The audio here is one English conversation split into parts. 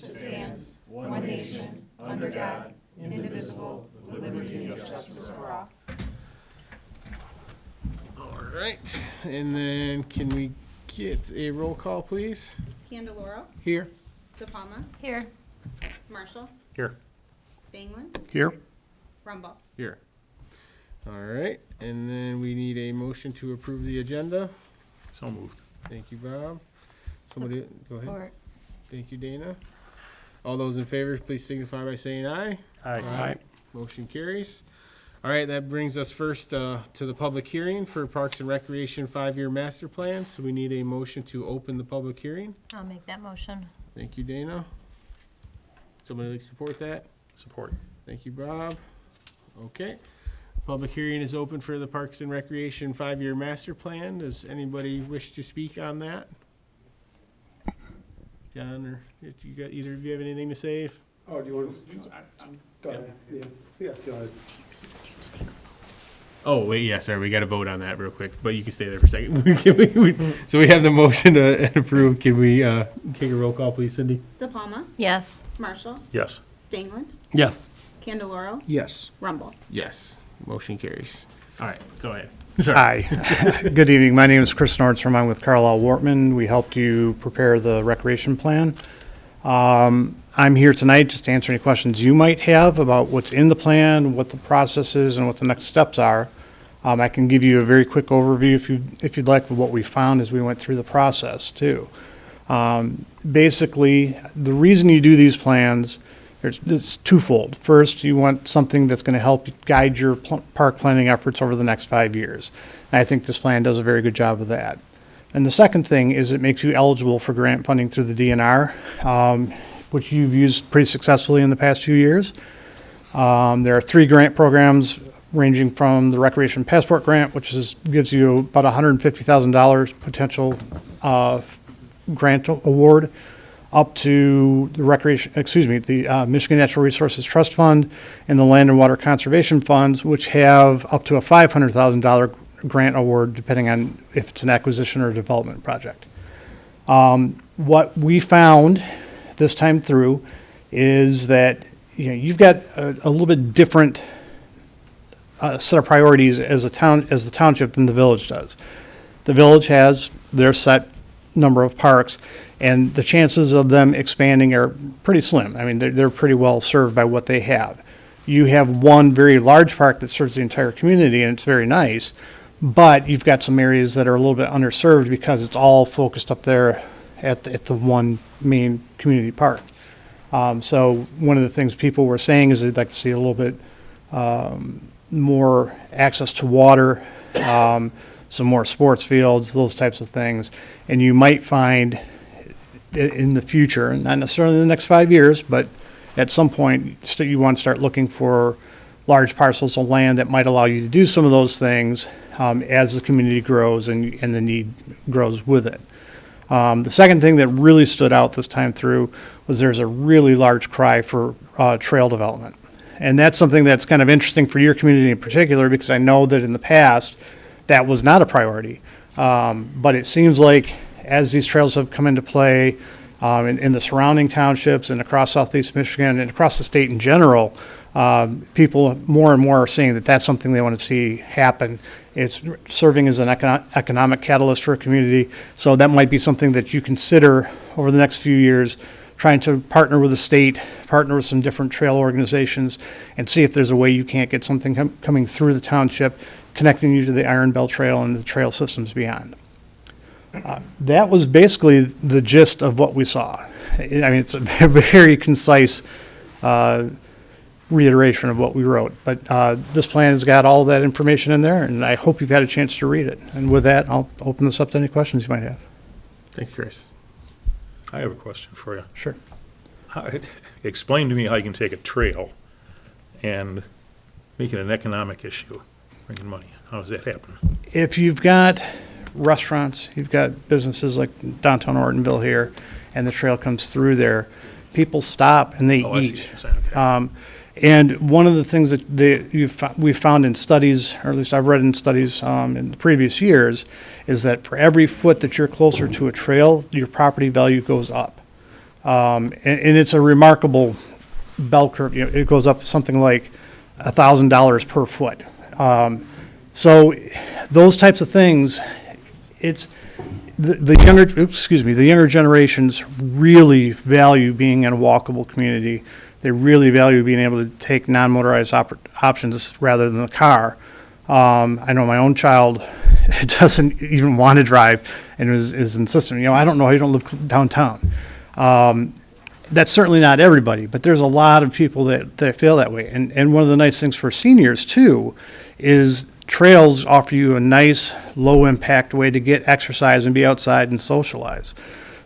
which stands, one nation, under God, indivisible, with liberty and justice for all. All right, and then can we get a roll call, please? Candeloro, Here. De Palma, Here. Marshall, Here. Stangland, Here. Rumble. Here. All right, and then we need a motion to approve the agenda. So moved. Thank you, Bob. Somebody, go ahead. Support. Thank you, Dana. All those in favor, please signify by saying aye. Aye. Motion carries. All right, that brings us first to the public hearing for Parks and Recreation 5-year master plan. So we need a motion to open the public hearing. I'll make that motion. Thank you, Dana. Somebody like to support that? Support. Thank you, Bob. Okay. Public hearing is open for the Parks and Recreation 5-year master plan. Does anybody wish to speak on that? John, or you got, either of you have anything to say? Oh, do you want to? Go ahead. Yeah, if you want to. Oh, wait, yeah, sorry, we got to vote on that real quick, but you can stay there for a second. So we have the motion to approve. Can we take a roll call, please, Cindy? De Palma, Yes. Marshall, Yes. Stangland, Yes. Candeloro, Yes. Rumble. Yes. Motion carries. All right, go ahead. Sorry. Hi. Good evening. My name is Chris Nordstrom. I'm with Carlisle Wortman. We helped you prepare the recreation plan. I'm here tonight just to answer any questions you might have about what's in the plan, what the process is, and what the next steps are. I can give you a very quick overview if you'd like of what we found as we went through the process too. Basically, the reason you do these plans, it's twofold. First, you want something that's going to help guide your park planning efforts over the next 5 years. And I think this plan does a very good job of that. And the second thing is it makes you eligible for grant funding through the DNR, which you've used pretty successfully in the past few years. There are 3 grant programs ranging from the Recreation Passport Grant, which gives you about $150,000 potential grant award, up to the Michigan Natural Resources Trust Fund and the Land and Water Conservation Funds, which have up to a $500,000 grant award, depending on if it's an acquisition or a development project. What we found this time through is that you've got a little bit different set of priorities as the township than the village does. The village has their set number of parks, and the chances of them expanding are pretty slim. I mean, they're pretty well served by what they have. You have one very large park that serves the entire community, and it's very nice, but you've got some areas that are a little bit underserved because it's all focused up there at the one main community park. So one of the things people were saying is they'd like to see a little bit more access to water, some more sports fields, those types of things. And you might find in the future, not necessarily in the next 5 years, but at some point you want to start looking for large parcels of land that might allow you to do some of those things as the community grows and the need grows with it. The second thing that really stood out this time through was there's a really large cry for trail development. And that's something that's kind of interesting for your community in particular, because I know that in the past that was not a priority. But it seems like as these trails have come into play in the surrounding townships and across Southeast Michigan and across the state in general, people more and more are seeing that that's something they want to see happen. It's serving as an economic catalyst for a community. So that might be something that you consider over the next few years, trying to partner with the state, partner with some different trail organizations, and see if there's a way you can't get something coming through the township, connecting you to the Iron Belt Trail and the trail systems beyond. That was basically the gist of what we saw. I mean, it's a very concise reiteration of what we wrote, but this plan has got all that information in there, and I hope you've had a chance to read it. And with that, I'll open this up to any questions you might have. Thank you, Chris. I have a question for you. Sure. Explain to me how you can take a trail and make it an economic issue, bringing money. How does that happen? If you've got restaurants, you've got businesses like downtown Ortonville here, and the trail comes through there, people stop and they I see what eat. you're saying, okay. And one of the things that we've found in studies, or at least I've read in studies in the previous years, is that for every foot that you're closer to a trail, your property value goes up. And it's a remarkable bell curve. You know, it goes up something like $1,000 per foot. So those types of things, it's the younger generations really value being in a walkable community. They really value being able to take non-motorized options rather than the car. I know my own child doesn't even want to drive and is insistent, you know, I don't know how you don't live downtown. That's certainly not everybody, but there's a lot of people that feel that way. And one of the nice things for seniors too is trails offer you a nice low impact way to get exercise and be outside and socialize.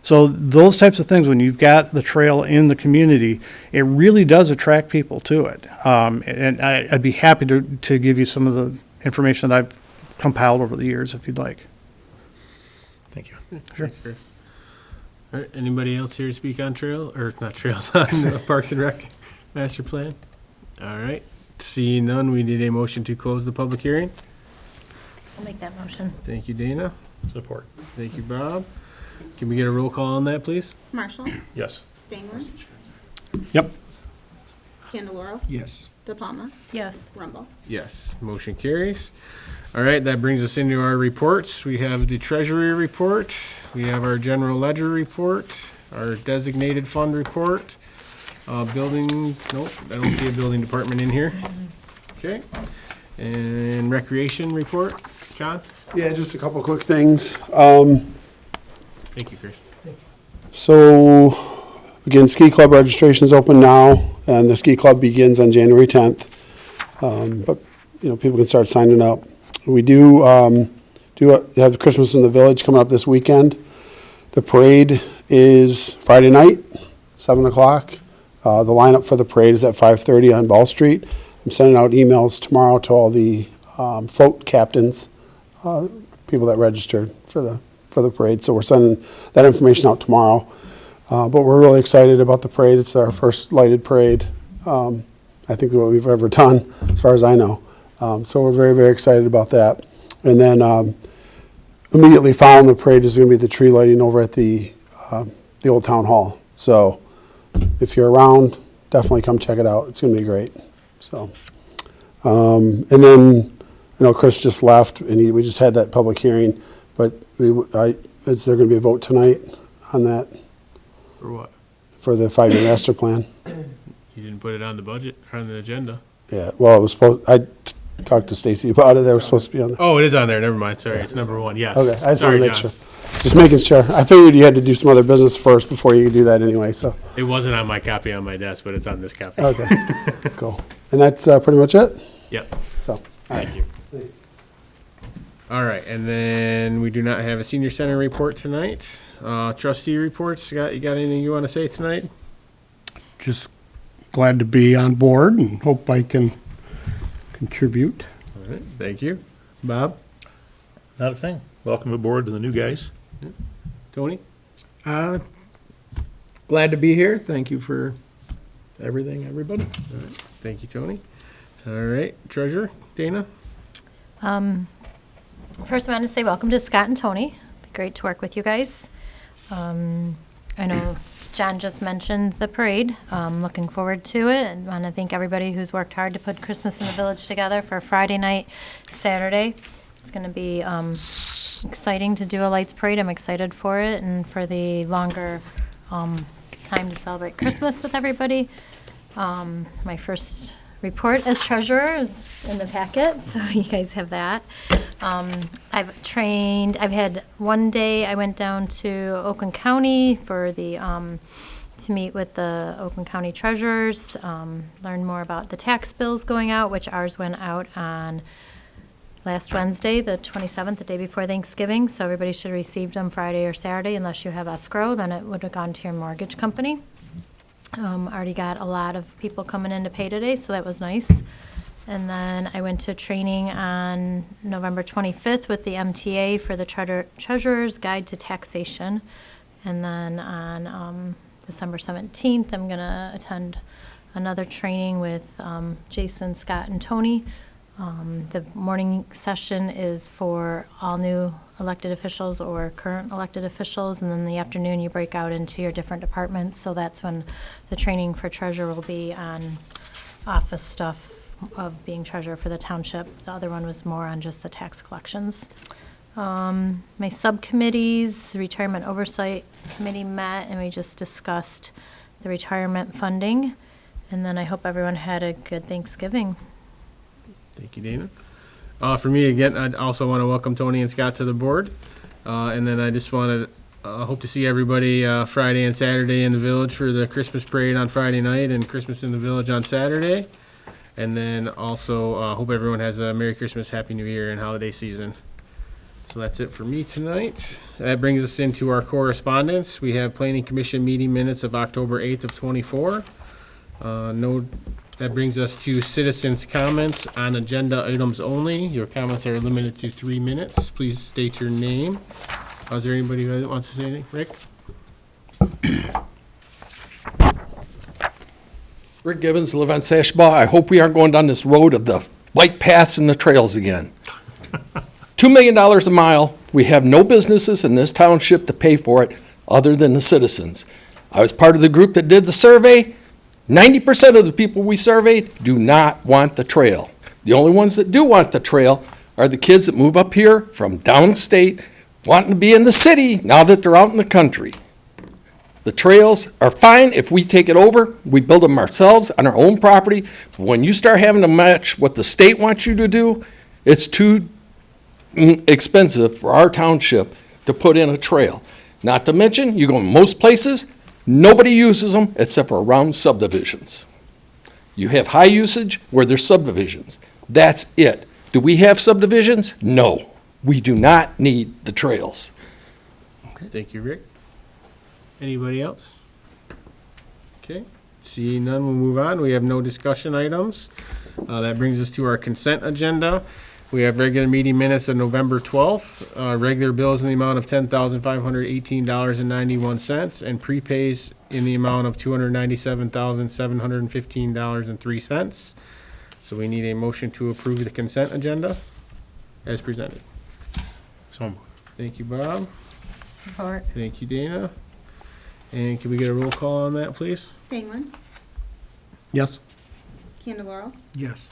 So those types of things, when you've got the trail in the community, it really does attract people to it. And I'd be happy to give you some of the information that I've compiled over the years if you'd like. Thank you. Sure. Thanks, Chris. All right, anybody else here to speak on not trails, on the Parks and Rec master plan? All right, seeing none, we need a motion to close the public hearing. I'll make that motion. Thank you, Dana. Support. Thank you, Bob. Can we get a roll call on that, please? Marshall, Yes. Stengler, Yep. Candeloro, Yes. De Palma, Yes. Rumble. Yes, motion carries. All right, that brings us into our reports. We have the treasury report, we have our general ledger report, our designated fund report, building, nope, I don't see a building department in here. Okay, and recreation report, John? Yeah, just a couple quick things. Thank you, Chris. So, again, ski club registration is open now, and the ski club begins on January 10th. But, you know, people can start signing up. We do have Christmas in the Village coming up this weekend. The parade is Friday night, 7 o'clock. The lineup for the parade is at 5:30 on Ball Street. I'm sending out emails tomorrow to all the float captains, people that registered for the parade. So we're sending that information out tomorrow. But we're really excited about the parade. It's our first lighted parade, I think, what we've ever done, as far as I know. So we're very, very excited about that. And then immediately following the parade is going to be the tree lighting over at the old town hall. So if you're around, definitely come check it out. It's going to be great. So, and then I know Chris just left, and we just had that public hearing, but is there going to be a vote tonight on that For what? for the 5-year master plan? You didn't put it on the budget, or on the agenda? Yeah, well, it was supposed, talked to Stacy about it. They were supposed to be on there. Oh, it is on there, never mind, sorry, it's number one, yes. Okay, I just want Sorry, to make John. sure. Just making sure. I figured you had to do some other business first before you could do that anyway, so. It wasn't on my copy on my desk, but it's on this copy. Okay, cool. And that's pretty much it? Yep, So, thank you. All right, and then we do not have a senior center report tonight. Trustee reports, Scott, you got anything you want to say tonight? Just glad to be on board and hope I can contribute. All right, thank you. Bob? Not a thing. Welcome aboard to the new guys. Tony? Glad to be here. Thank you for everything, everybody. All right, thank you, Tony. All right, treasurer, Dana? First, I want to say welcome to Scott and Tony. Great to work with you guys. I know John just mentioned the parade. Looking forward to it, and want to thank everybody who's worked hard to put Christmas in the Village together for Friday night, Saturday. It's going to be exciting to do a lights parade. I'm excited for it, and for the longer time to celebrate Christmas with everybody. My first report as treasurer is in the packet, so you guys have that. I've had one day I went down to Oakland County for the, to meet with the Oakland County treasurers, learn more about the tax bills going out, which ours went out on last Wednesday, the 27th, the day before Thanksgiving, so everybody should have received them Friday or Saturday, unless you have escrow, then it would have gone to your mortgage company. Already got a lot of people coming in to pay today, so that was nice. And then I went to training on November 25th with the MTA for the Treasurer's Guide to Taxation. And then on December 17th, I'm going to attend another training with Jason, Scott, and Tony The morning session is for all new elected officials or current elected officials, and then in the afternoon you break out into your different departments. So that's when the training for treasurer will be on office stuff of being treasurer for the township. The other one was more on just the tax collections. My subcommittees, Retirement Oversight Committee met, and we just discussed the retirement funding. And then I hope everyone had a good Thanksgiving. Thank you, Dana. For me, again, I'd also want to welcome Tony and Scott to the board. And then I just want to hope to see everybody Friday and Saturday in the village for the Christmas parade on Friday night and Christmas in the village on Saturday. And then also hope everyone has a Merry Christmas, Happy New Year, and holiday season. So that's it for me tonight. That brings us into our correspondence. We have Planning Commission meeting minutes of October 8th of '24. That brings us to citizens' comments on agenda items only. Your comments are limited to 3 minutes. Please state your name. Is there anybody who wants to say anything? Rick? Rick Gibbons, live on Sashbaugh. I hope we aren't going down this road of the bike paths and the trails again. $2 million a mile. We have no businesses in this township to pay for it other than the citizens. I was part of the group that did the survey. 90% of the people we surveyed do not want the trail. The only ones that do want the trail are the kids that move up here from downstate, wanting to be in the city now that they're out in the country. The trails are fine if we take it over. We build them ourselves on our own property. When you start having to match what the state wants you to do, it's too expensive for our township to put in a trail. Not to mention, you go in most places, nobody uses them except for around subdivisions. You have high usage where there's subdivisions. That's it. Do we have subdivisions? No. We do not need the trails. Thank you, Rick. Anybody else? Okay, seeing none, we'll move on. We have no discussion items. That brings us to our consent agenda. We have regular meeting minutes of November 12th, regular bills in the amount of $10,518.91, and prepays in the amount of $297,715.03. So we need a motion to approve the consent agenda as presented. So moved. Thank you, Bob. Support. Thank you, Dana. And can we get a roll call on that, please? Stengman, Yes? Candeloro, Yes.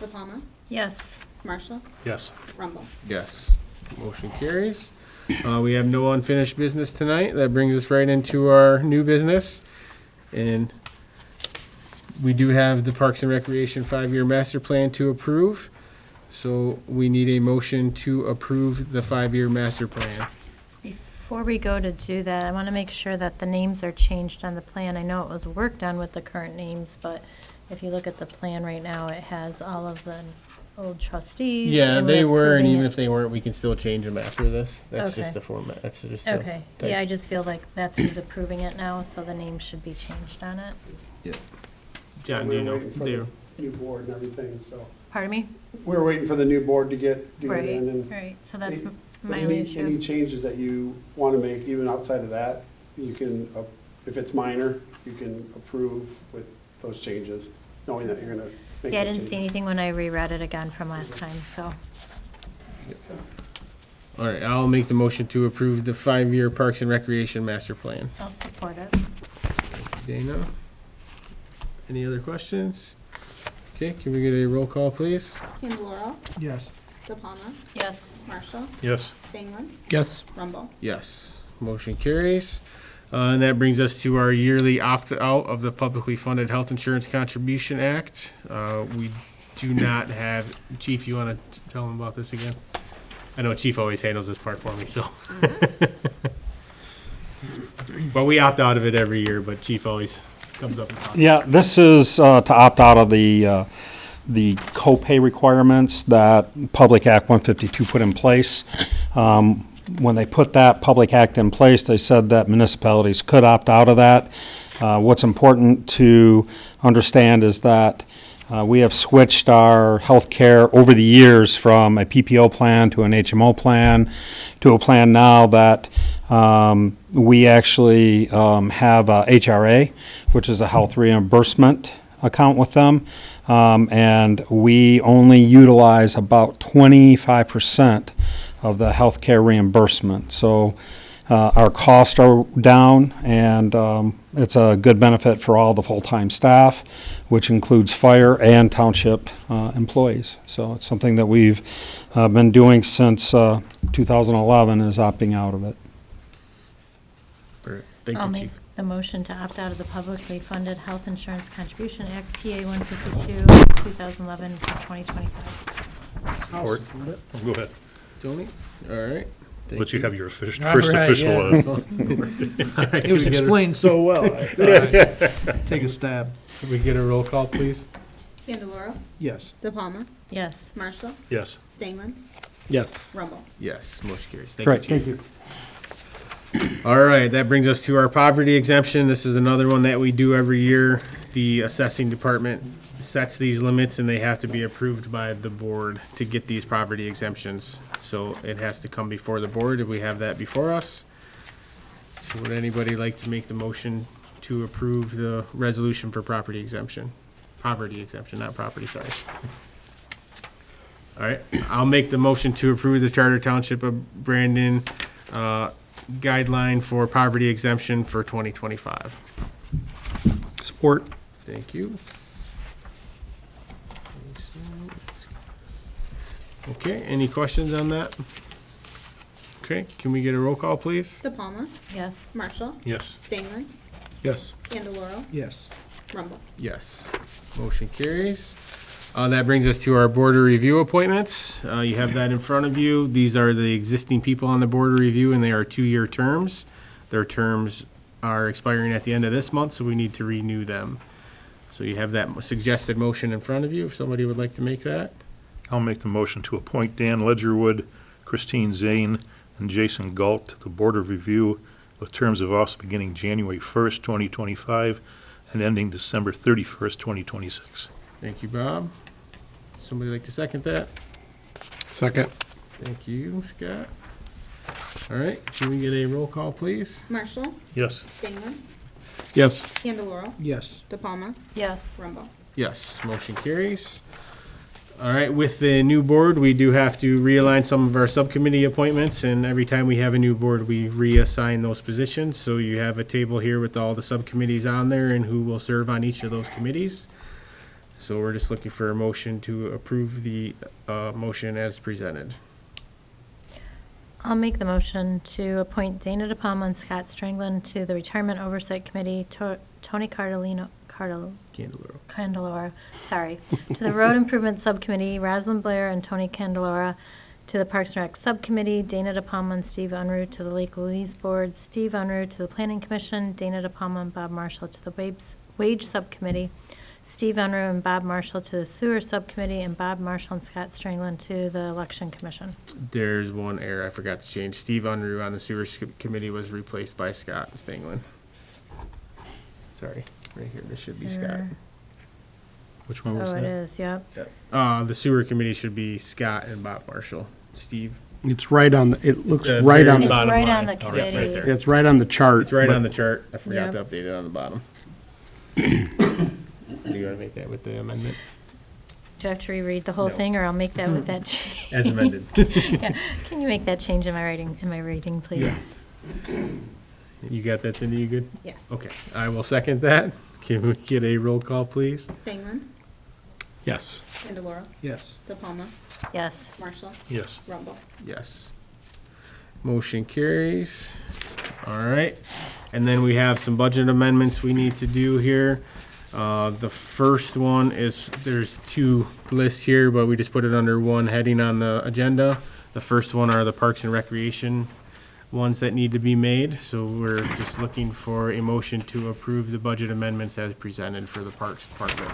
La Palma, Yes. Marshall, Yes. Rumble. Yes. Motion carries. We have no unfinished business tonight. That brings us right into our new business. And we do have the Parks and Recreation 5-year master plan to approve. So we need a motion to approve the 5-year master plan. Before we go to do that, I want to make sure that the names are changed on the plan. I know it was worked on with the current names, but if you look at the plan right now, it has all of the old trustees. Yeah, and they we're were, and approving even it. if they weren't, we can still change them after this. That's just Okay. the format. That's just the Okay, type. yeah, I just feel like that's who's approving it now, so the name should be changed on it. John, do you know? We're waiting for the new board and everything, so. Pardon me? We're waiting for the new board to do it Right, in. And right, so that's Any- my any- only Any issue. changes that you want to make, even outside of that, you can, if it's minor, you can approve with those changes, knowing that you're going to make Yeah, I those didn't see changes. anything when I reread it again from last time, so. All right, I'll make the motion to approve the 5-year Parks and Recreation master plan. I'll support it. Dana? Any other questions? Okay, can we get a roll call, please? Candeloro, Yes. La Palma, Yes. Marshall, Yes. Stengman, Yes. Rumble. Yes. Motion carries. And that brings us to our yearly opt-out of the Publicly Funded Health Insurance Contribution Act. We do not have, Chief, you want to tell them about this again? I know Chief always handles this part for me, so. But we opt out of it every year, but Chief always comes up and talks. Yeah, this is to opt out of the copay requirements that Public Act 152 put in place. When they put that Public Act in place, they said that municipalities could opt out of that. What's important to understand is that we have switched our health care over the years from a PPO plan to an HMO plan to a plan now that we actually have HRA, which is a health reimbursement account with them, and we only utilize about 25% of the healthcare reimbursement. So our costs are down, and it's a good benefit for all the full-time staff, which includes fire and township employees. So it's something that we've been doing since 2011, is opting out of it. Thank I'll you, make Chief. the motion to opt out of the publicly funded Health Insurance Contribution Act, PA 152, 2011 for 2025. Support. Go ahead. Tony? All right. Thank Let you have your first All right, official. All right, It was can we get a- explained so well. I thought I'd take a stab. Can we get a roll call, please? Candelora, Yes. De Palma, Yes. Marshall, Yes. Stengman, Yes. Rumble. Yes, motion carries. Thank Great, you, thank Chief. All right, that brings us to our poverty exemption. This is another one that we do every year. The assessing department sets these limits, and they have to be approved by the board to get these property exemptions. So it has to come before the board. If we have that before us. So would anybody like to make the motion to approve the resolution for property exemption? Poverty exemption, not property, sorry. All right, I'll make the motion to approve the Charter Township of Brandon guideline for poverty exemption for 2025. Support. Thank you. Okay, any questions on that? Okay, can we get a roll call, please? De Palma, Yes. Marshall, Yes. Stengman, Yes. Candelora, Yes. Rumble. Yes. Motion carries. That brings us to our board of review appointments. You have that in front of you. These are the existing people on the board of review, and they are 2-year terms. Their terms are expiring at the end of this month, so we need to renew them. So you have that suggested motion in front of you, if somebody would like to make that. I'll make the motion to appoint Dan Ledgerwood, Christine Zane, and Jason Galt to the Board of Review with terms of office beginning January 1st, 2025, and ending December 31st, 2026. Thank you, Bob. Somebody like to second that? Second. Thank you, Scott. All right, can we get a roll call, please? Marshall, Yes. Stengman, Yes. Candelora, Yes. De Palma, Yes. Rumble. Yes, motion carries. All right, with the new board, we do have to realign some of our subcommittee appointments, and every time we have a new board, we reassign those positions. So you have a table here with all the subcommittees on there and who will serve on each of those committees. So we're just looking for a motion to approve the motion as presented. I'll make the motion to appoint Dana De Palma and Scott Stranglin to the Retirement Oversight Committee, Tony Candelora, sorry, to the Road Improvement Subcommittee, Rosalind Blair and Tony Candelora, to the Parks and Rec Subcommittee, Dana De Palma and Steve Unruh to the Lake Louise Board, Steve Unruh to the Planning Commission, Dana De Palma and Bob Marshall to the Wage Subcommittee, Steve Unruh and Bob Marshall to the Sewer Subcommittee, and Bob Marshall and Scott Stranglin to the Election Commission. There's one error I forgot to change. Steve Unruh on the sewer committee was replaced by Scott Stanglin. Sorry, right here, this should be Scott. Sewer. Which one was Oh, it that? is, yep. The sewer committee should be Scott and Bob Marshall. Steve, It's right on, it looks The right very on, It's the. bottom right line. on the Oh, yeah, right committee. there. It's right on the chart. it's right but on the chart. I forgot Yep. to update it on the bottom. Do you want to make that with the amendment? Do you have to reread the whole No. thing, or I'll make that with that change? As amended. Yeah. Can you make that change in my reading, please? You got that, Cindy? You good? Yes. Okay, I will second that. Can we get a roll call, please? Stengman, Yes. Candelora, Yes. De Palma, Yes. Marshall, Yes. Rumble. Yes. Motion carries. All right. And then we have some budget amendments we need to do here. The first one is, there's 2 lists here, but we just put it under one heading on the agenda. The first one are the Parks and Recreation ones that need to be made. So we're just looking for a motion to approve the budget amendments as presented for the Parks Department.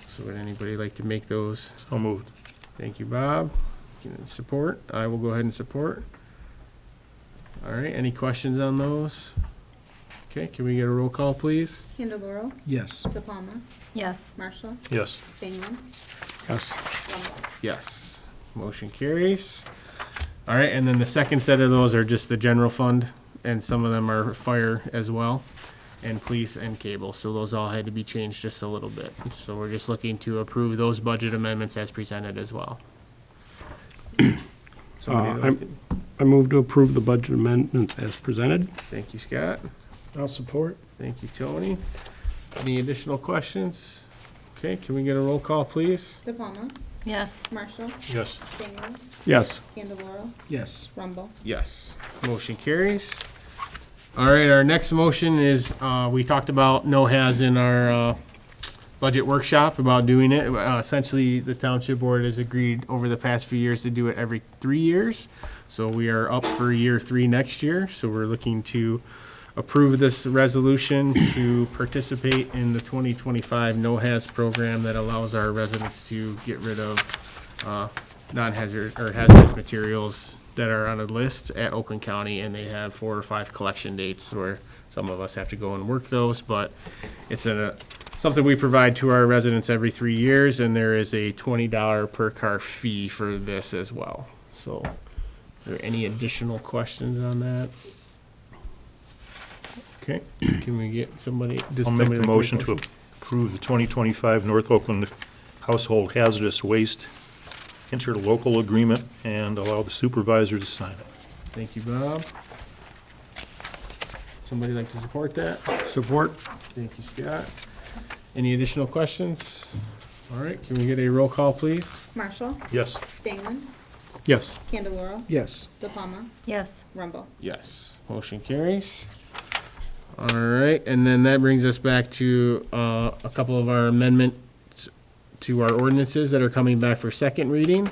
So would anybody like to make those? So moved. Thank you, Bob. Can support? I will go ahead and support. All right, any questions on those? Okay, can we get a roll call, please? Candelora, Yes. De Palma, Yes. Marshall, Yes. Stengman, Yes. Rumble. Yes. Motion carries. All right, and then the second set of those are just the general fund, and some of them are fire as well. and police and cable. So those all had to be changed just a little bit. So we're just looking to approve those budget amendments as presented as well. Somebody like to- I move to approve the budget amendments as presented. Thank you, Scott. I'll support. Thank you, Tony. Any additional questions? Okay, can we get a roll call, please? DePalma, Yes. Marshall, Yes. Stengel, Yes. Candeloro, Yes. Rumble. Yes. Motion carries. All right, our next motion is, we talked about no-has in our budget workshop about doing it. Essentially, the Township Board has agreed over the past few years to do it every 3 years. So we are up for year 3 next year. So we're looking to approve this resolution to participate in the 2025 no-has program that allows our residents to get rid of non-hazard or hazardous materials that are on a list at Oakland County, and they have 4 or 5 collection dates where some of us have to go and work those, but it's something we provide to our residents every 3 years, and there is a $20 per car fee for this as well. So, is there any additional questions on that? Okay, can we get somebody? does I'll make somebody the like motion to approve the 2025 North Oakland Household Hazardous Waste interlocal agreement and allow the supervisor to sign it. Thank you, Bob. Somebody like to support that? Support? Thank you, Scott. Any additional questions? All right, can we get a roll call, please? Marshall, Yes. Stengel, Yes. Candeloro, Yes. DePalma, Yes. Rumble. Yes. Motion carries. All right, and then that brings us back to a couple of our amendments to our ordinances that are coming back for second reading.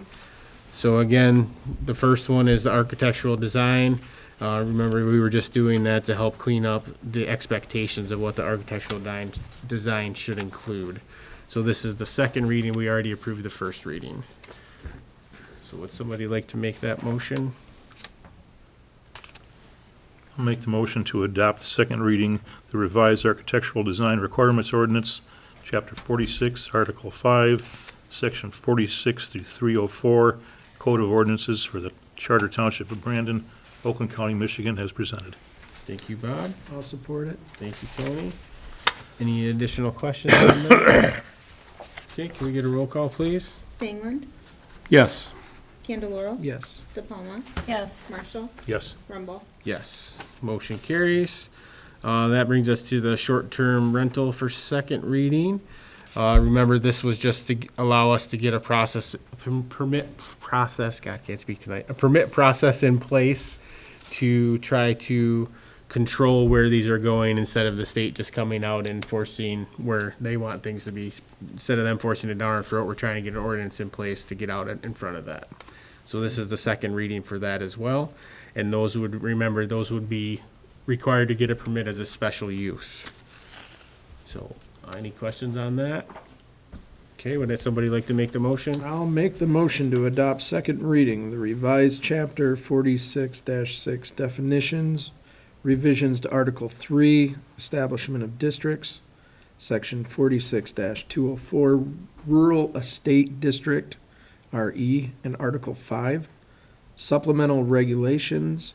So again, the first one is the architectural design. Remember, we were just doing that to help clean up the expectations of what the architectural design should include. So this is the second reading. We already approved the first reading. So would somebody like to make that motion? I'll make the motion to adopt the second reading, the revised architectural design requirements ordinance, Chapter 46, Article 5, Section 46 through 304, Code of Ordinances for the Charter Township of Brandon, Oakland County, Michigan, as presented. Thank you, Bob. I'll support it. Thank you, Tony. Any additional questions on that? Okay, can we get a roll call, please? Stengel, Yes. Candeloro, Yes. DePalma, Yes. Marshall, Yes. Rumble. Yes. Motion carries. That brings us to the short-term rental for second reading. Remember, this was just to allow us to get a permit process, God, can't speak tonight, a permit process in place to try to control where these are going instead of the state just coming out and forcing where they want things to be. Instead of them forcing it down our throat, we're trying to get an ordinance in place to get out in front of that. So this is the second reading for that as well. And those would be required to get a permit as a special use. So, any questions on that? Okay, would somebody like to make the motion? I'll make the motion to adopt second reading, the revised Chapter 46-6 definitions, revisions to Article 3, establishment of districts, Section 46-204, rural estate district, RE, and Article 5, supplemental regulations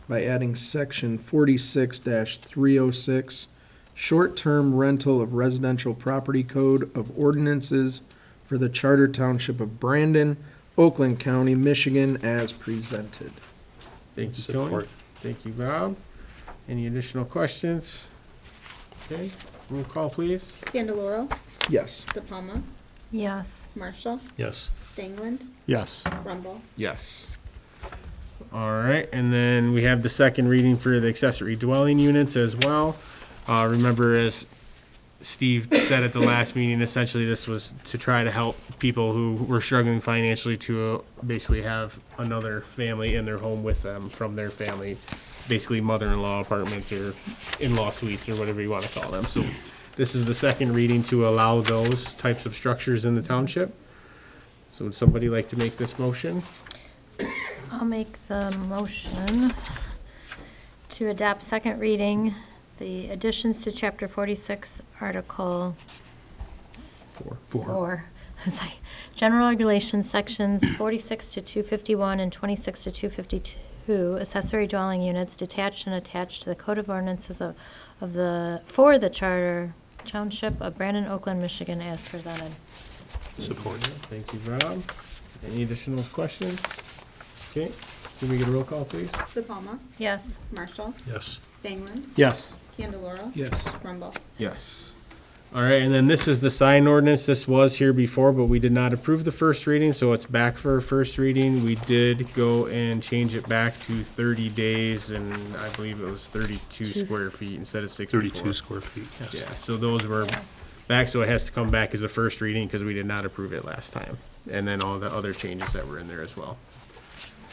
by adding Section 46-306, short-term rental of residential property code of ordinances for the Charter Township of Brandon, Oakland County, Michigan, as presented. Thank you, Tony. Support. Thank you, Bob. Any additional questions? Okay, roll call, please. Candeloro, Yes. DePalma, Yes. Marshall, Yes. Stengel, Yes. Rumble. Yes. All right, and then we have the second reading for the accessory dwelling units as well. Remember, as Steve said at the last meeting, essentially this was to try to help people who were struggling financially to basically have another family in their home with them from their family, basically mother-in-law apartments or in-law suites or whatever you want to call them. So this is the second reading to allow those types of structures in the township. So would somebody like to make this motion? I'll make the motion to adopt second reading, the additions to Chapter 46, Article 4. It's like General Regulations, Sections 46 to 251 and 26 to 252, accessory dwelling units detached and attached to the Code of Ordinances of for the Charter Township of Brandon, Oakland, Michigan as presented. Support. Thank you, Rob. Any additional questions? Okay, can we get a roll call, please? DePalma. Yes. Marshall. Yes. Stengland. Yes. Candeloro. Yes. Rumble. Yes. All right, and then this is the sign ordinance. This was here before, but we did not approve the first reading, so it's back for a first reading. We did go and change it back to 30 days, and I believe it was 32 square feet instead of 64. 32 square feet, yes. Yeah, so those were back, so it has to come back as a first reading because we did not approve it last time. And then all the other changes that were in there as well.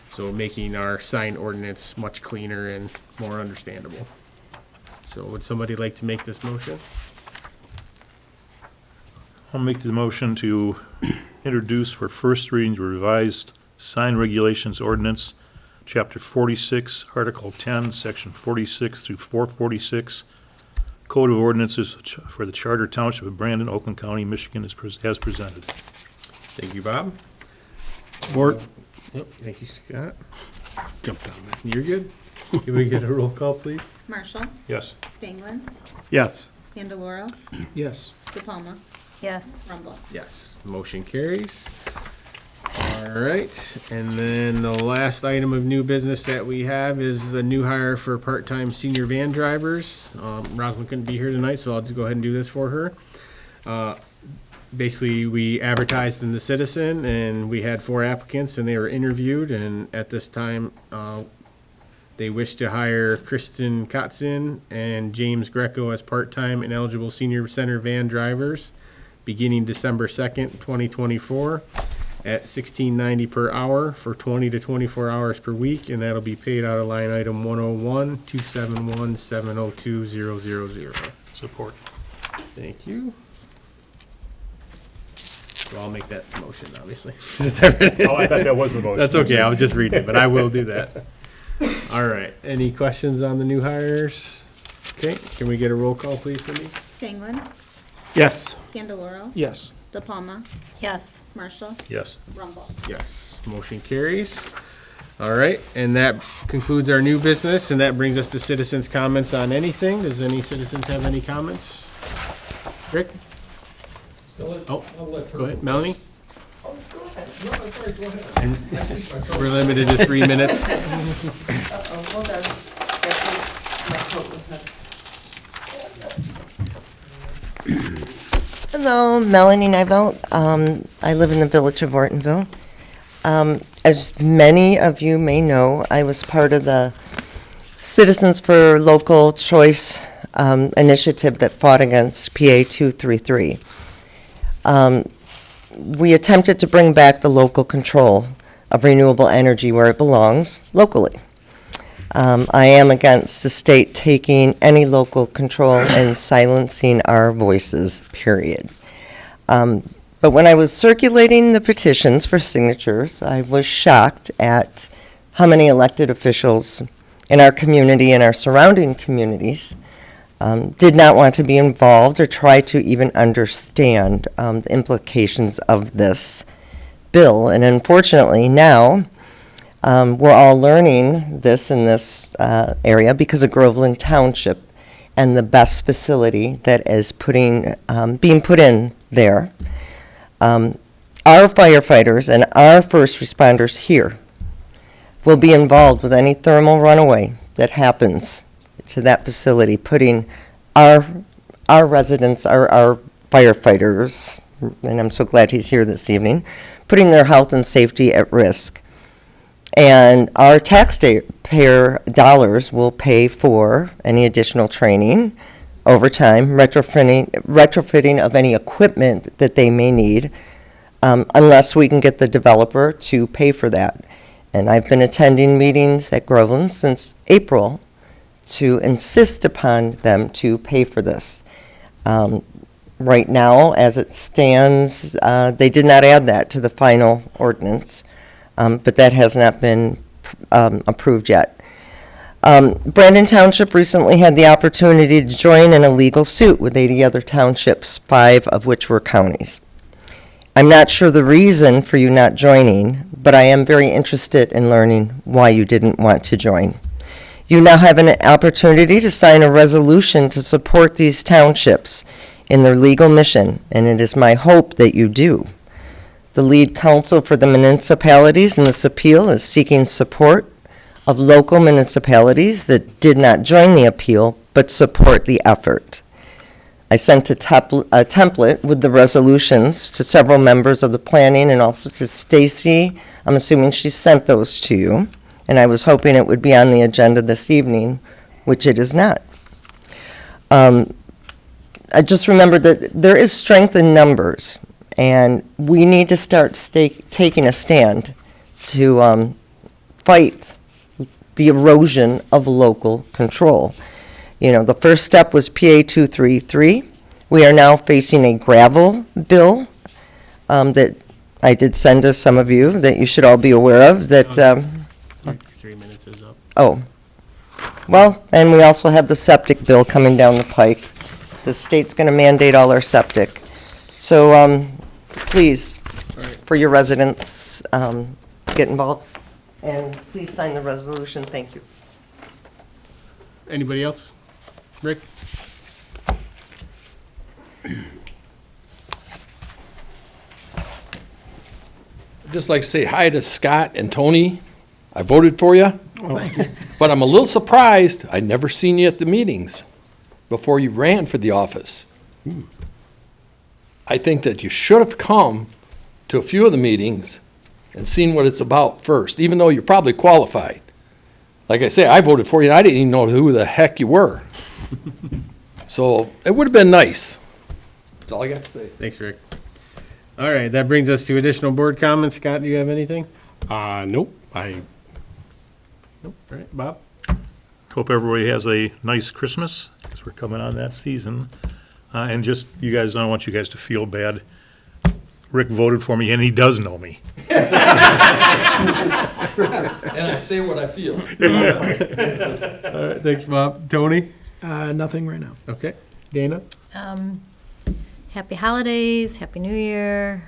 So making our sign ordinance much cleaner and more understandable. So would somebody like to make this motion? I'll make the motion to introduce for first reading the revised sign regulations ordinance, Chapter 46, Article 10, Section 46 through 446, Code of Ordinances for the Charter Township of Brandon, Oakland County, Michigan, as presented. Thank you, Bob. Support. Yep, thank you, Scott. Jumped on that. You're good. Can we get a roll call, please? Marshall. Yes. Stengland. Yes. Candeloro. Yes. DePalma. Yes. Rumble. Yes, motion carries. All right, and then the last item of new business that we have is the new hire for part-time senior van drivers. Rosalind couldn't be here tonight, so I'll just go ahead and do this for her. Basically, we advertised in the Citizen, and we had 4 applicants, and they were interviewed, and at this time, they wish to hire Kristen Kotzin and James Greco as part-time and eligible senior center van drivers, beginning December 2nd, 2024, at $16.90 per hour for 20 to 24 hours per week, and that'll be paid out of line item 101-271-702-000. Support. Thank you. So I'll make that motion, obviously. Oh, I thought that was the motion. That's okay, I'll just read it, but I will do that. All right, any questions on the new hires? Okay, can we get a roll call, please, Cindy? Stengland. Yes. Candeloro. Yes. DePalma. Yes. Marshall. Yes. Rumble. Yes, motion carries. All right, and that concludes our new business, and that brings us to citizens' comments on anything. Does any citizens have any comments? Rick? Oh, go ahead. Melanie? Oh, go ahead. No, that's all right, go ahead. And we're limited to 3 minutes. Hold on. My coat was not. Hello, Melanie Nivell. I live in the village of Ortonville. As many of you may know, I was part of the Citizens for Local Choice initiative that fought against PA 233. We attempted to bring back the local control of renewable energy where it belongs, locally. I am against the state taking any local control and silencing our voices, period. But when I was circulating the petitions for signatures, I was shocked at how many elected officials in our community and our surrounding communities did not want to be involved or try to even understand the implications of this bill. And unfortunately now, we're all learning this in this area because of Groveland Township and the best facility that is being put in there. Our firefighters and our first responders here will be involved with any thermal runaway that happens to that facility, putting our residents, our firefighters, and I'm so glad he's here this evening, putting their health and safety at risk. And our taxpayer dollars will pay for any additional training, overtime, retrofitting of any equipment that they may need, unless we can get the developer to pay for that. And I've been attending meetings at Groveland since April to insist upon them to pay for this. Right now, as it stands, they did not add that to the final ordinance, but that has not been approved yet. Brandon Township recently had the opportunity to join in a legal suit with 80 other townships, 5 of which were counties. I'm not sure the reason for you not joining, but I am very interested in learning why you didn't want to join. You now have an opportunity to sign a resolution to support these townships in their legal mission, and it is my hope that you do. The lead counsel for the municipalities in this appeal is seeking support of local municipalities that did not join the appeal but support the effort. I sent a template with the resolutions to several members of the planning and also to Stacy. I'm assuming she sent those to you, and I was hoping it would be on the agenda this evening, which it is not. I just remembered that there is strength in numbers, and we need to start taking a stand to fight the erosion of local control. You know, the first step was PA 233. We are now facing a gravel bill that I did send to some of you that you should all be aware of that, 3 minutes is up. oh, well, and we also have the septic bill coming down the pike. The state's going to mandate all our septic. So please, for your residents, get involved. And please sign the resolution. Thank you. Anybody else? Rick? I'd just like to say hi to Scott and Tony. I voted for you. But I'm a little surprised, I'd never seen you at the meetings before you ran for the office. I think that you should have come to a few of the meetings and seen what it's about first, even though you're probably qualified. Like I say, I voted for you, and I didn't even know who the heck you were. So it would have been nice. That's all I got to say. Thanks, Rick. All right, that brings us to additional board comments. Scott, do you have anything? Nope, Nope. All right, Bob? Hope everybody has a nice Christmas, because we're coming on that season. And just, you guys, I don't want you guys to feel bad. Rick voted for me, and he does know me. And I say what I feel. All right, thanks, Bob. Tony? Nothing right now. Okay. Dana? Happy holidays, Happy New Year,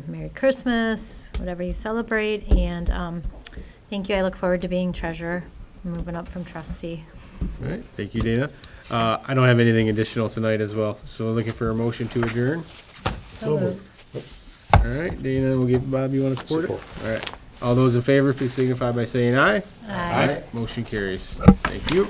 Merry Christmas, whatever you celebrate, and thank you. I look forward to being treasurer, moving up from trustee. All right, thank you, Dana. I don't have anything additional tonight as well, so looking for a motion to adjourn. So moved. All right, Dana, we'll give Bob, you want to support it? All right. All those in favor, please signify by saying aye. Aye. Motion carries. Thank you.